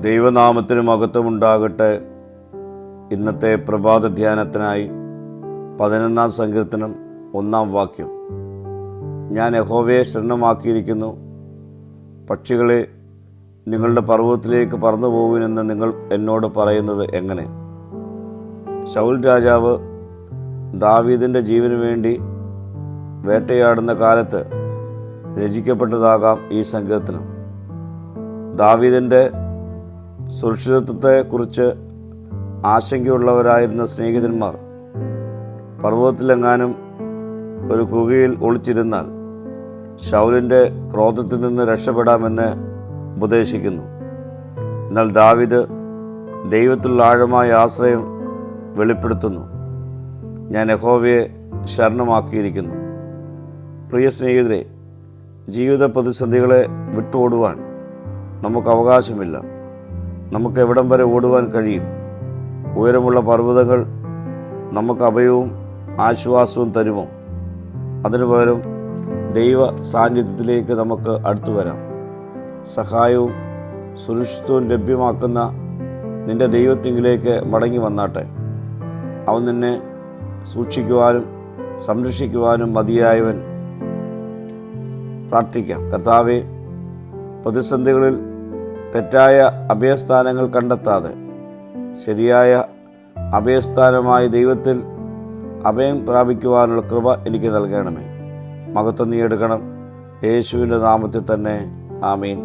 ദൈവനാമത്തിന് മഹത്വമുണ്ടാകട്ടെ. ഇന്നത്തെ പ്രഭാത ധ്യാനത്തിനായി 11-ാം സങ്കീർത്തനം 1-ാം വാക്യം. ഞാൻ യഹോവയെ ശരണമാക്കിയിരിക്കുന്നു. പക്ഷികളെ, നിങ്ങളുടെ പർവ്വതത്തിലേക്ക് പറന്നു പോകുവിനെന്ന് നിങ്ങൾ എന്നോട് പറയുന്നത് എങ്ങനെ? ശൗൽ രാജാവ് ദാവീദിൻ്റെ ജീവന് വേണ്ടി വേട്ടയാടുന്ന കാലത്ത് രചിക്കപ്പെട്ടതാകാം ഈ സങ്കീർത്തനം. ദാവീദിൻ്റെ സുരക്ഷിതത്വത്തെക്കുറിച്ച് ആശങ്കയുള്ളവരായിരുന്ന സ്നേഹിതന്മാർ പർവ്വതത്തിലെങ്ങാനും ഒരു ഗുഹയിൽ ഒളിച്ചിരുന്നാൽ ശൗലിൻ്റെ ക്രോധത്തിൽ നിന്ന് രക്ഷപ്പെടാമെന്ന് ഉപദേശിക്കുന്നു. എന്നാൽ ദാവീദ് ദൈവത്തിലുള്ള ആഴമായ ആശ്രയം വെളിപ്പെടുത്തുന്നു. ഞാൻ യഹോവയെ ശരണമാക്കിയിരിക്കുന്നു. പ്രിയ സ്നേഹിതരെ, ജീവിത പ്രതിസന്ധികളെ വിട്ടോടുവാൻ നമുക്ക് അവകാശമില്ല. നമുക്ക് എവിടം വരെ ഓടുവാൻ കഴിയും? ഉയരമുള്ള പർവ്വതങ്ങൾ നമുക്ക് അഭയവും ആശ്വാസവും തരുമോ? അതിനു പകരം ദൈവ സാന്നിധ്യത്തിലേക്ക് നമുക്ക് അടുത്തു വരാം. സഹായവും സുരക്ഷിതവും ലഭ്യമാക്കുന്ന നിന്റെ ദൈവത്തിങ്കിലേക്ക് മടങ്ങി വന്നാട്ടെ. അവൻ നിന്നെ സൂക്ഷിക്കുവാനും സംരക്ഷിക്കുവാനും മതിയായവൻ. പ്രാർത്ഥിക്കാം. കർത്താവേ, പ്രതിസന്ധികളിൽ തെറ്റായ അഭയസ്ഥാനങ്ങൾ കണ്ടെത്താതെ ശരിയായ അഭയസ്ഥാനമായ ദൈവത്തിൽ അഭയം പ്രാപിക്കുവാനുള്ള കൃപ എനിക്ക് നൽകണമേ. മഹത്വം നീ എടുക്കണം. യേശുവിൻ്റെ നാമത്തിൽ തന്നെ. ആമീൻ.